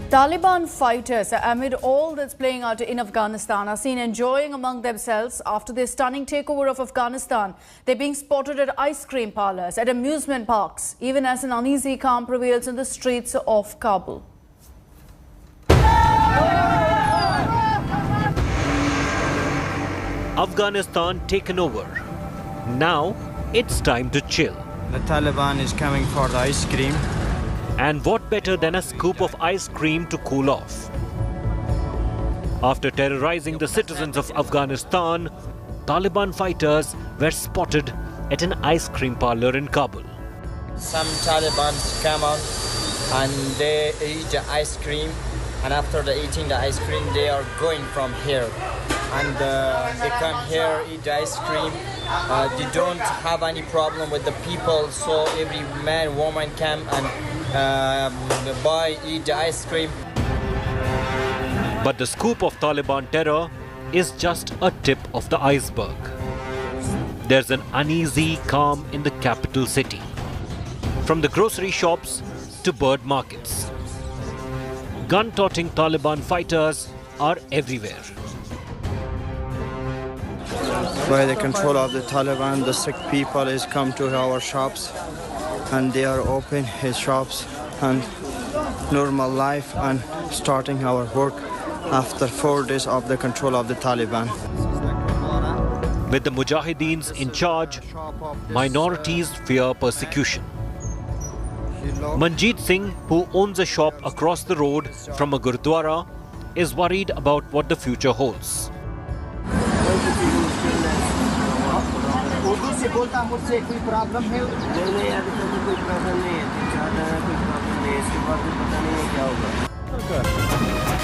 Taliban fighters, amid all that's playing out in Afghanistan, are seen enjoying among themselves after their stunning takeover of Afghanistan. They're being spotted at ice cream parlors, at amusement parks, even as an uneasy calm prevails in the streets of Kabul. Afghanistan taken over. Now it's time to chill. The Taliban is coming for the ice cream. And what better than a scoop of ice cream to cool off? After terrorizing the citizens of Afghanistan, Taliban fighters were spotted at an ice cream parlor in Kabul. Some Taliban come on and they eat the ice cream, and after they eating the ice cream they are going from here. And they come here, eat the ice cream. They don't have any problem with the people, so every man, woman come and eat the ice cream. But the scoop of Taliban terror is just a tip of the iceberg. There's an uneasy calm in the capital city. From the grocery shops to bird markets. Gun-toting Taliban fighters are everywhere. By the control of the Taliban, the sick people is come to our shops and they are open his shops and normal life and starting our work after 4 days of the control of the Taliban. With the Mujahideens in charge, minorities fear persecution. Manjeet Singh, who owns a shop across the road from a Gurdwara, is worried about what the future holds.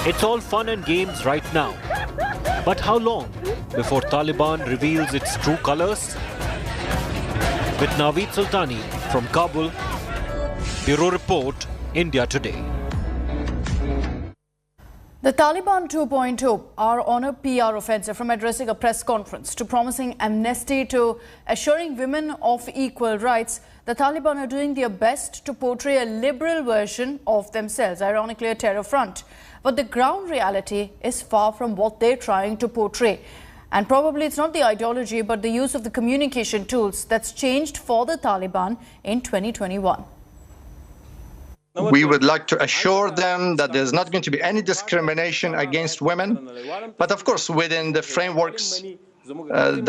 It's all fun and games right now. But how long before Taliban reveals its true colors? With Naveed Sultani from Kabul, Bureau Report, India Today. The Taliban 2.0 are on a PR offensive, from addressing a press conference to promising amnesty to assuring women of equal rights. The Taliban are doing their best to portray a liberal version of themselves, ironically a terror front. But the ground reality is far from what they're trying to portray. And probably it's not the ideology, but the use of the communication tools that's changed for the Taliban in 2021. We would like to assure them that there's not going to be any discrimination against women, but of course within the frameworks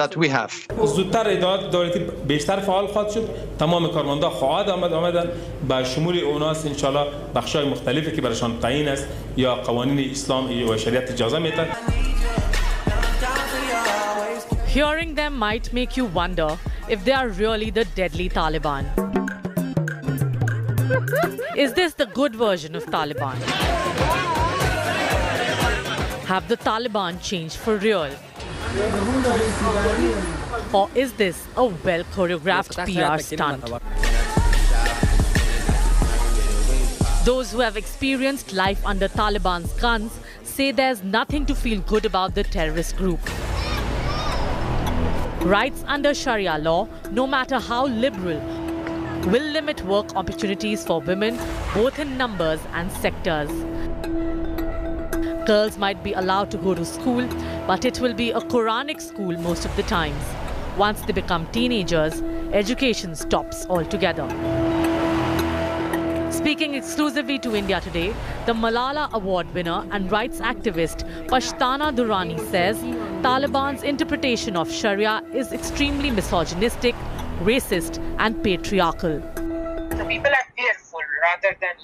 that we have. زودتر ادارات دولتی بیشتر فعال خواهد شد. تمام کارمندان خواهد آمدن با شمول اوناس ان شاء الله بخشای مختلفی که برایشان تعیین است یا قوانین اسلام و شریعت اجازه میده. Hearing them might make you wonder if they are really the deadly Taliban. Is this the good version of Taliban? Have the Taliban changed for real? Or is this a well-choreographed PR stunt? Those who have experienced life under Taliban's guns say there's nothing to feel good about the terrorist group. Rights under Sharia law, no matter how liberal, will limit work opportunities for women, both in numbers and sectors. Girls might be allowed to go to school, but it will be a Quranic school most of the times. Once they become teenagers, education stops altogether. Speaking exclusively to India Today, the Malala Award winner and rights activist Pashtana Durrani says Taliban's interpretation of Sharia is extremely misogynistic, racist and patriarchal. So people are fearful rather than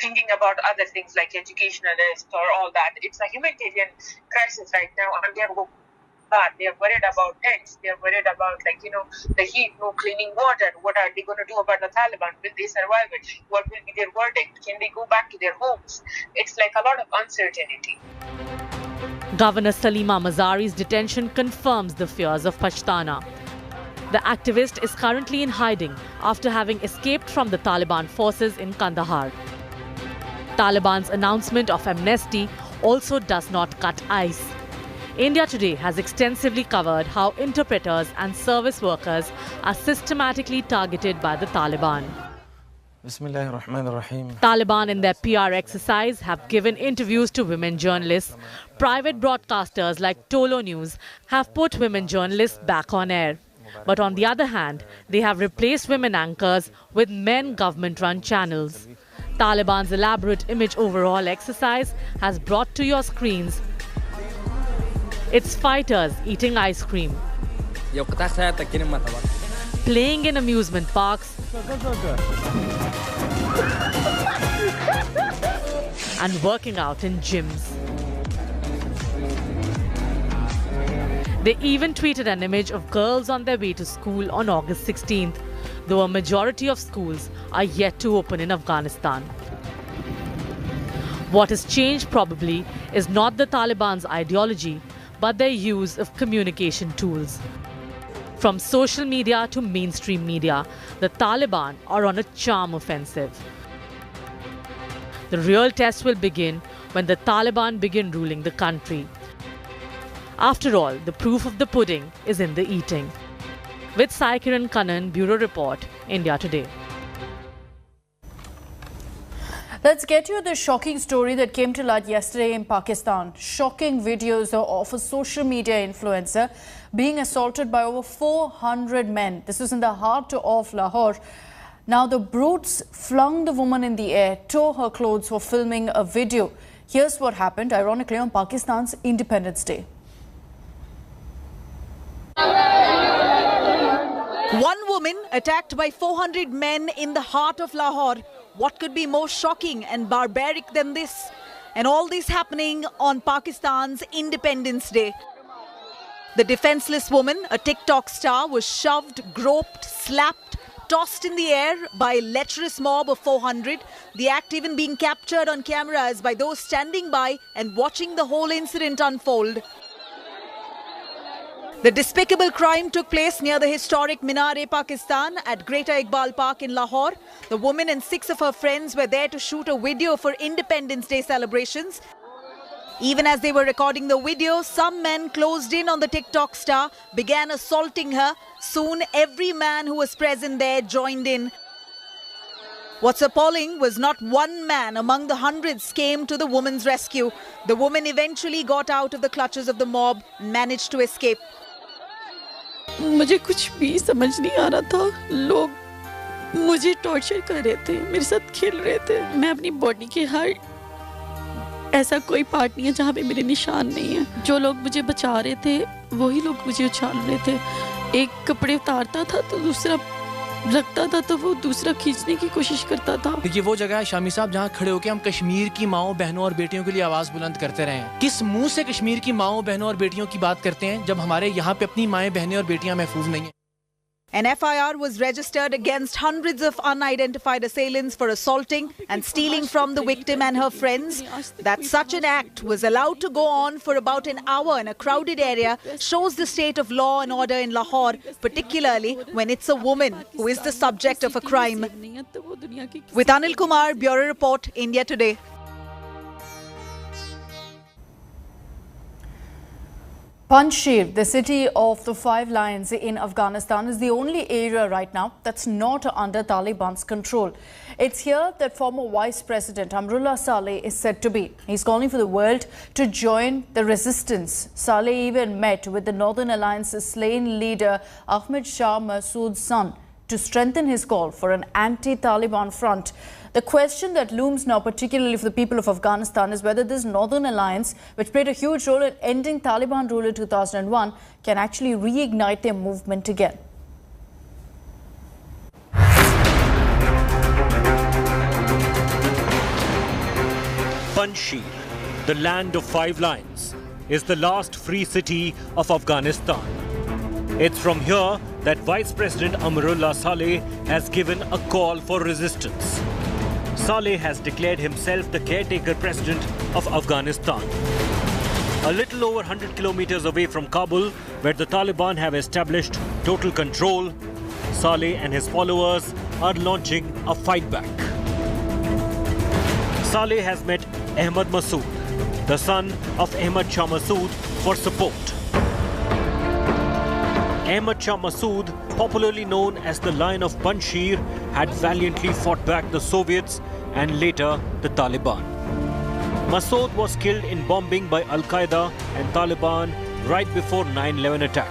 thinking about other things like educationalist or all that. It's a humanitarian crisis right now, and they're worried about tents. They're worried about the heat, no cleaning water. What are they going to do about the Taliban? Will they survive it? What will be their verdict? Can they go back to their homes? It's like a lot of uncertainty. Governor Salima Mazari's detention confirms the fears of Pashtana. The activist is currently in hiding after having escaped from the Taliban forces in Kandahar. Taliban's announcement of amnesty also does not cut ice. India Today has extensively covered how interpreters and service workers are systematically targeted by the Taliban. Taliban in their PR exercise have given interviews to women journalists. Private broadcasters like Tolo News have put women journalists back on air. But on the other hand, they have replaced women anchors with men government-run channels. Taliban's elaborate image overhaul exercise has brought to your screens its fighters eating ice cream, playing in amusement parks, and working out in gyms. They even tweeted an image of girls on their way to school on August 16th, though a majority of schools are yet to open in Afghanistan. What has changed probably is not the Taliban's ideology, but their use of communication tools. From social media to mainstream media, the Taliban are on a charm offensive. The real test will begin when the Taliban begin ruling the country. After all, the proof of the pudding is in the eating. With Sai Kiran Kannan, Bureau Report, India Today. Let's get you the shocking story that came to light yesterday in Pakistan. Shocking videos of a social media influencer being assaulted by over 400 men. This was in the heart of Lahore. Now the brutes flung the woman in the air, tore her clothes for filming a video. Here's what happened, ironically, on Pakistan's Independence Day. One woman attacked by 400 men in the heart of Lahore. What could be more shocking and barbaric than this? And all this happening on Pakistan's Independence Day. The defenseless woman, a TikTok star, was shoved, groped, slapped, tossed in the air by a lecherous mob of 400. The act even being captured on cameras by those standing by and watching the whole incident unfold. The despicable crime took place near the historic Minar-e-Pakistan at Greater Iqbal Park in Lahore. The woman and 6 of her friends were there to shoot a video for Independence Day celebrations. Even as they were recording the video, some men closed in on the TikTok star, began assaulting her. Soon, every man who was present there joined in. What's appalling was not one man among the hundreds came to the woman's rescue. The woman eventually got out of the clutches of the mob and managed to escape. मुझे कुछ भी समझ नहीं आ रहा था लोग मुझे torture कर रहे थे मेरे साथ खेल रहे थे मैं अपनी बॉडी के हर ऐसा कोई पार्ट नहीं है जहाँ पे मेरे निशान नहीं है जो लोग मुझे बचा रहे थे वही लोग मुझे उछाल रहे थे एक कपड़े उतारता था तो दूसरा रखता था तो वो दूसरा खींचने की कोशिश करता था। ये वो जगह है शामी साहब जहाँ खड़े होकर हम कश्मीर की माओं बहनों और बेटियों के लिए आवाज बुलंद करते रहे हैं। किस मुंह से कश्मीर की माओं बहनों और बेटियों की बात करते हैं जब हमारे यहाँ पे अपनी माएं बहनें और बेटियां महफूज नहीं हैं। An FIR was registered against hundreds of unidentified assailants for assaulting and stealing from the victim and her friends. That such an act was allowed to go on for about an hour in a crowded area shows the state of law and order in Lahore, particularly when it's a woman who is the subject of a crime. With Anil Kumar, Bureau Report, India Today. Panjshir, the city of the 5 lions in Afghanistan, is the only area right now that's not under Taliban's control. It's here that former Vice President Amrullah Saleh is said to be. He's calling for the world to join the resistance. Saleh even met with the Northern Alliance's slain leader Ahmed Shah Massoud's son to strengthen his call for an anti-Taliban front. The question that looms now, particularly for the people of Afghanistan, is whether this Northern Alliance, which played a huge role in ending Taliban rule in 2001, can actually reignite their movement again. Panjshir, the land of 5 lions, is the last free city of Afghanistan. It's from here that Vice President Amrullah Saleh has given a call for resistance. Saleh has declared himself the caretaker president of Afghanistan. A little over 100 kilometers away from Kabul, where the Taliban have established total control, Saleh and his followers are launching a fight back. Saleh has met Ahmed Massoud, the son of Ahmed Shah Massoud, for support. Ahmad Shah Massoud, popularly known as the Lion of Panjshir, had valiantly fought back the Soviets and later the Taliban. Massoud was killed in bombing by Al-Qaeda and Taliban right before 9/11 attack.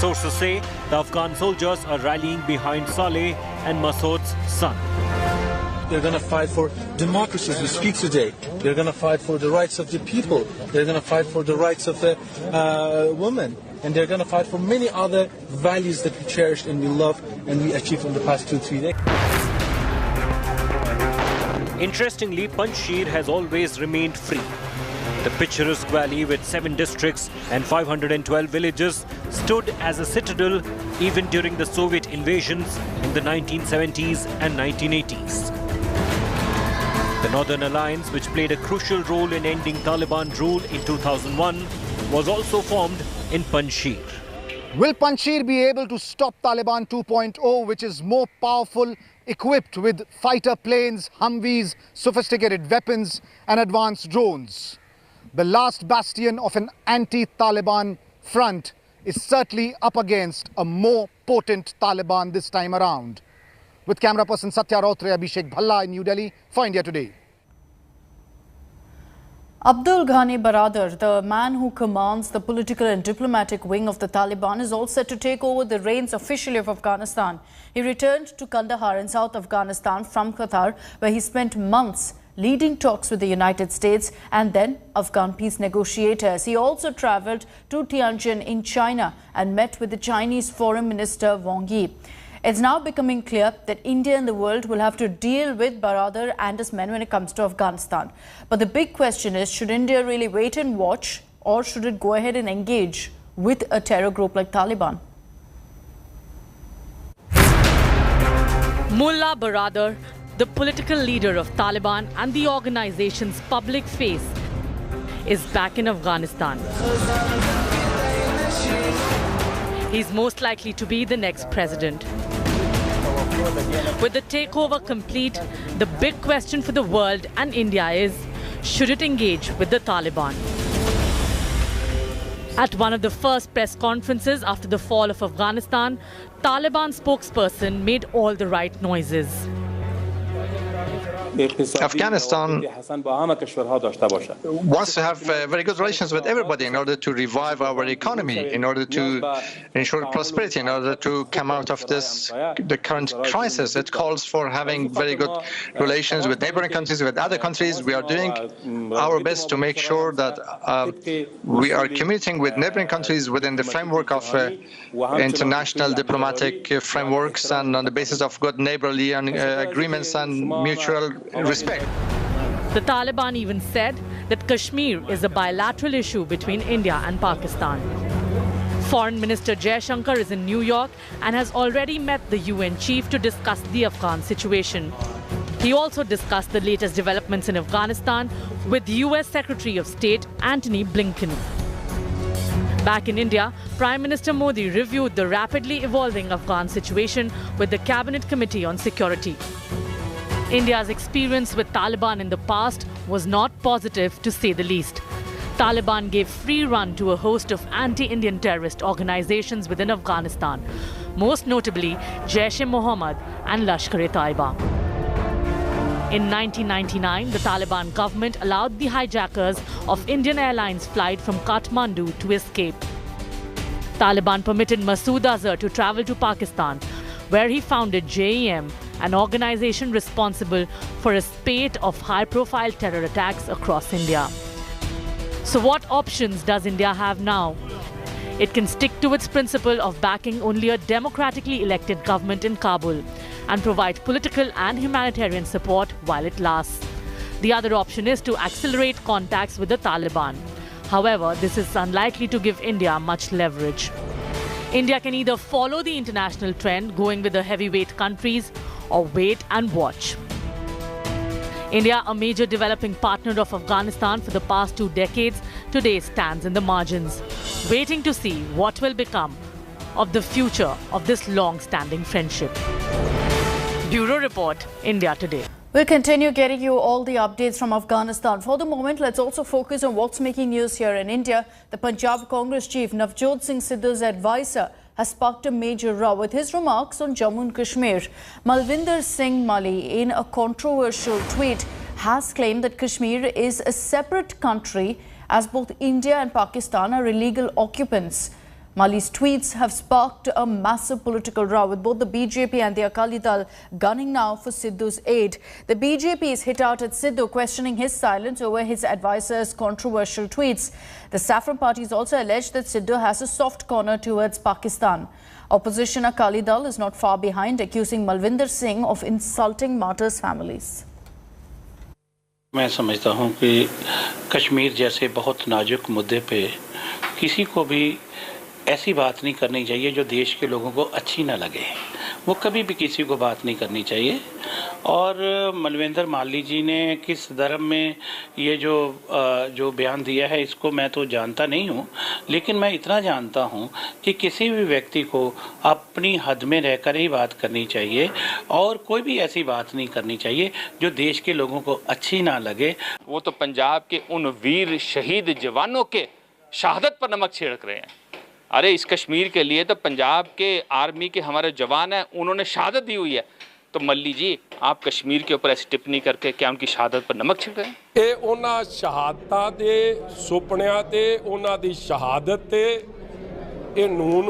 Sources say the Afghan soldiers are rallying behind Saleh and Massoud's son. They're going to fight for democracy as we speak today. They're going to fight for the rights of the people. They're going to fight for the rights of the women. And they're going to fight for many other values that we cherish and we love and we achieved in the past 2-3 decades. Interestingly, Panjshir has always remained free. The picturesque valley with 7 districts and 512 villages stood as a citadel even during the Soviet invasions in the 1970s and 1980s. The Northern Alliance, which played a crucial role in ending Taliban rule in 2001, was also formed in Panjshir. Will Panjshir be able to stop Taliban 2.0, which is more powerful, equipped with fighter planes, Humvees, sophisticated weapons and advanced drones? The last bastion of an anti-Taliban front is certainly up against a more potent Taliban this time around. With camera person Satya Rautre, Abhishek Bhalla in New Delhi for India Today. Abdul Ghani Baradar, the man who commands the political and diplomatic wing of the Taliban, is all set to take over the reins officially of Afghanistan. He returned to Kandahar in South Afghanistan from Qatar, where he spent months leading talks with the United States and then Afghan peace negotiators. He also travelled to Tianjin in China and met with the Chinese Foreign Minister Wang Yi. It's now becoming clear that India and the world will have to deal with Baradar and his men when it comes to Afghanistan. But the big question is, should India really wait and watch, or should it go ahead and engage with a terror group like Taliban? Mullah Baradar, the political leader of Taliban and the organization's public face, is back in Afghanistan. He's most likely to be the next president. With the takeover complete, the big question for the world and India is, should it engage with the Taliban? At one of the first press conferences after the fall of Afghanistan, Taliban spokesperson made all the right noises. Afghanistan wants to have very good relations with everybody in order to revive our economy, in order to ensure prosperity, in order to come out of the current crisis. It calls for having very good relations with neighboring countries, with other countries. We are doing our best to make sure that we are communicating with neighboring countries within the framework of international diplomatic frameworks and on the basis of good neighborly agreements and mutual respect. The Taliban even said that Kashmir is a bilateral issue between India and Pakistan. Foreign Minister Jaishankar is in New York and has already met the UN chief to discuss the Afghan situation. He also discussed the latest developments in Afghanistan with US Secretary of State Antony Blinken. Back in India, Prime Minister Modi reviewed the rapidly evolving Afghan situation with the Cabinet Committee on Security. India's experience with Taliban in the past was not positive, to say the least. Taliban gave free run to a host of anti-Indian terrorist organizations within Afghanistan, most notably Jaish-e-Mohammed and Lashkar-e-Taiba. In 1999, the Taliban government allowed the hijackers of Indian Airlines flight from Kathmandu to escape. Taliban permitted Masood Azhar to travel to Pakistan, where he founded JEM, an organization responsible for a spate of high-profile terror attacks across India. So what options does India have now? It can stick to its principle of backing only a democratically elected government in Kabul and provide political and humanitarian support while it lasts. The other option is to accelerate contacts with the Taliban. However, this is unlikely to give India much leverage. India can either follow the international trend, going with the heavyweight countries, or wait and watch. India, a major developing partner of Afghanistan for the past 2 decades, today stands in the margins, waiting to see what will become of the future of this long-standing friendship. Bureau Report, India Today. We'll continue getting you all the updates from Afghanistan. For the moment, let's also focus on what's making news here in India. The Punjab Congress chief Navjot Singh Sidhu's advisor has sparked a major row with his remarks on Jammu and Kashmir. Malvinder Singh Mali, in a controversial tweet, has claimed that Kashmir is a separate country as both India and Pakistan are illegal occupants. Mali's tweets have sparked a massive political row, with both the BJP and the Akali Dal gunning now for Sidhu's aid. The BJP is hit out at Sidhu, questioning his silence over his advisor's controversial tweets. The Saffron Party has also alleged that Sidhu has a soft corner towards Pakistan. Opposition Akali Dal is not far behind, accusing Malvinder Singh of insulting martyrs' families. मैं समझता हूं कि कश्मीर जैसे बहुत नाजुक मुद्दे पे किसी को भी ऐसी बात नहीं करनी चाहिए जो देश के लोगों को अच्छी ना लगे। वो कभी भी किसी को बात नहीं करनी चाहिए। और मलविंदर माली जी ने किस धर्म में ये जो बयान दिया है, इसको मैं तो जानता नहीं हूँ, लेकिन मैं इतना जानता हूँ कि किसी भी व्यक्ति को अपनी हद में रहकर ही बात करनी चाहिए और कोई भी ऐसी बात नहीं करनी चाहिए जो देश के लोगों को अच्छी ना लगे। वो तो पंजाब के उन वीर शहीद जवानों के शहादत पर नमक छिड़क रहे हैं। अरे इस कश्मीर के लिए तो पंजाब के आर्मी के हमारे जवान हैं, उन्होंने शहादत दी हुई है। तो मल्ली जी, आप कश्मीर के ऊपर ऐसी टिप्पणी करके क्या उनकी शहादत पर नमक छिड़क रहे हैं? ये उन्हां शहादतां दे सुपनियां ते उन्हां दी शहादत ते ये नून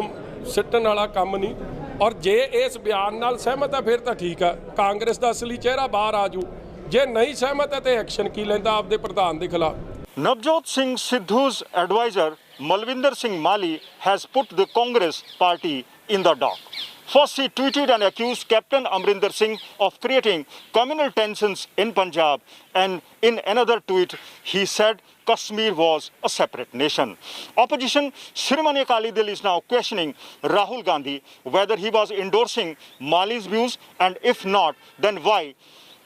सिੱਟਣ वाला काम नहीं। और जे इस बयान नाल सहमत है फिर तो ठीक है, कांग्रेस का असली चेहरा बाहर आ जू। जे नहीं सहमत है तो एक्शन की लैंदा आपदे प्रधान के खिलाफ। Navjot Singh Sidhu's advisor Malvinder Singh Mali has put the Congress party in the dock. First, he tweeted and accused Captain Amrinder Singh of creating communal tensions in Punjab, and in another tweet, he said Kashmir was a separate nation. Opposition Shiromani Akali Dal is now questioning Rahul Gandhi whether he was endorsing Mali's views, and if not, then why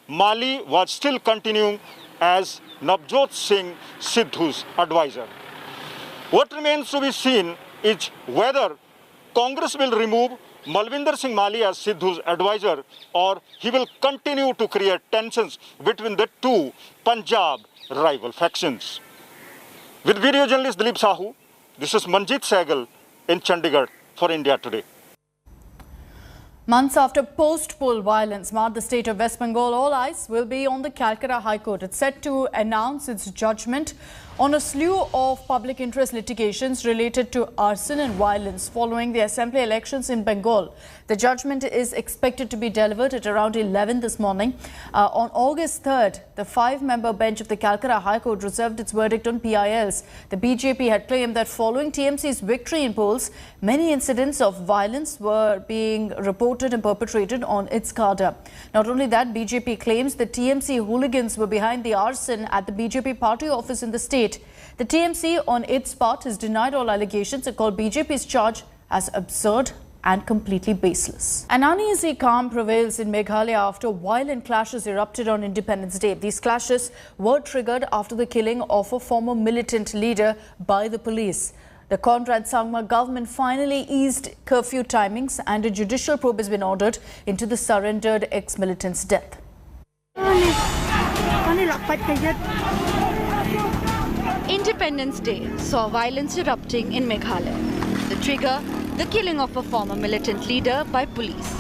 Mali was still continuing as Navjot Singh Sidhu's advisor. What remains to be seen is whether Congress will remove Malvinder Singh Mali as Sidhu's advisor, or he will continue to create tensions between the two Punjab rival factions. With video journalist Dilip Sahu, this is Manjit Sehgal in Chandigarh for India Today. Months after post-poll violence marred the state of West Bengal, all eyes will be on the Calcutta High Court. It's set to announce its judgment on a slew of public interest litigations related to arson and violence following the assembly elections in Bengal. The judgment is expected to be delivered at around 11 this morning. On August 3rd, the 5-member bench of the Calcutta High Court reserved its verdict on PILs. The BJP had claimed that following TMC's victory in polls, many incidents of violence were being reported and perpetrated on its cadre. Not only that, BJP claims that TMC hooligans were behind the arson at the BJP party office in the state. The TMC, on its part, has denied all allegations and called BJP's charge as absurd and completely baseless. An uneasy calm prevails in Meghalaya after violent clashes erupted on Independence Day. These clashes were triggered after the killing of a former militant leader by the police. The Conrad Sangma government finally eased curfew timings, and a judicial probe has been ordered into the surrendered ex-militant's death. Independence Day saw violence erupting in Meghalaya. The trigger, the killing of a former militant leader by police.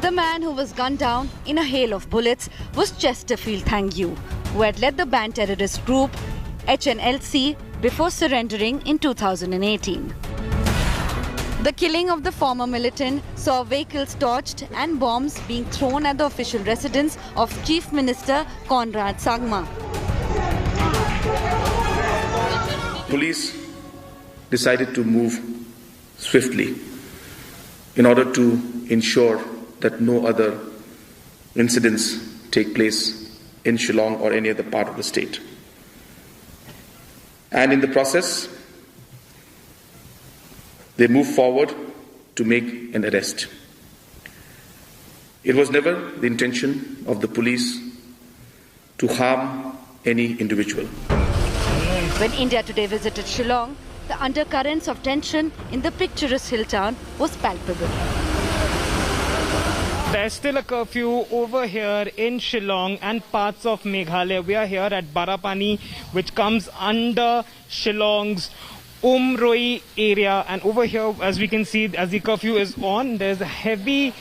The man who was gunned down in a hail of bullets was Chesterfield Thangyu, who had led the banned terrorist group HNLC before surrendering in 2018. The killing of the former militant saw vehicles torched and bombs being thrown at the official residence of Chief Minister Conrad Sangma. Police decided to move swiftly in order to ensure that no other incidents take place in Shillong or any other part of the state. And in the process, they moved forward to make an arrest. It was never the intention of the police to harm any individual. When India Today visited Shillong, the undercurrents of tension in the picturesque hill town was palpable. There's still a curfew over here in Shillong and parts of Meghalaya. We are here at Barapani, which comes under Shillong's Umroi area, and over here, as we can see, as the curfew is on, there's a heavy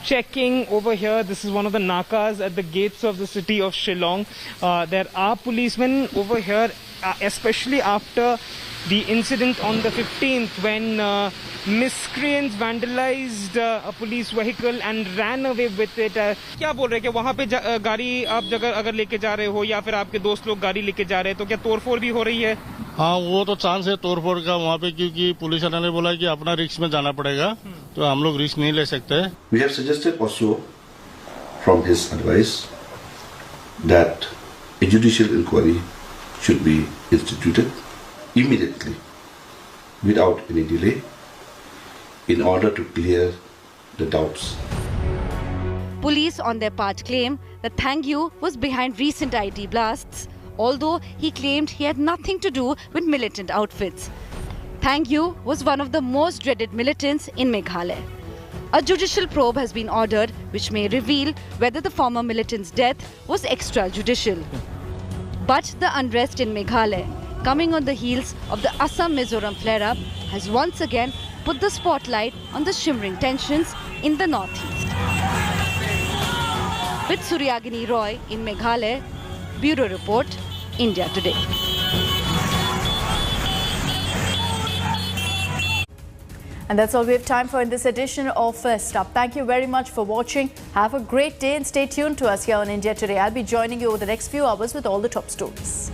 checking over here. This is one of the nakas at the gates of the city of Shillong. There are policemen over here, especially after the incident on the 15th when miscreants vandalized a police vehicle and ran away with it. क्या बोल रहे हैं कि वहाँ पे गाड़ी आप अगर लेके जा रहे हो या फिर आपके दोस्त लोग गाड़ी लेके जा रहे हैं तो क्या तोड़फोड़ भी हो रही है? हाँ, वो तो चांस है तोड़फोड़ का वहाँ पे, क्योंकि पुलिस वाले ने बोला कि अपना रिस्क में जाना पड़ेगा, तो हम लोग रिस्क नहीं ले सकते. We have suggested also from his advice that a judicial inquiry should be instituted immediately without any delay in order to clear the doubts. Police on their part claim that Thangyu was behind recent IT blasts, although he claimed he had nothing to do with militant outfits. Thangyu was one of the most dreaded militants in Meghalaya. A judicial probe has been ordered which may reveal whether the former militant's death was extrajudicial. But the unrest in Meghalaya, coming on the heels of the Assam-Mizoram flare-up, has once again put the spotlight on the shimmering tensions in the northeast. With Suryagini Roy in Meghalaya, Bureau Report, India Today. And that's all we have time for in this edition of First Up. Thank you very much for watching. Have a great day and stay tuned to us here on India Today. I'll be joining you over the next few hours with all the top stories.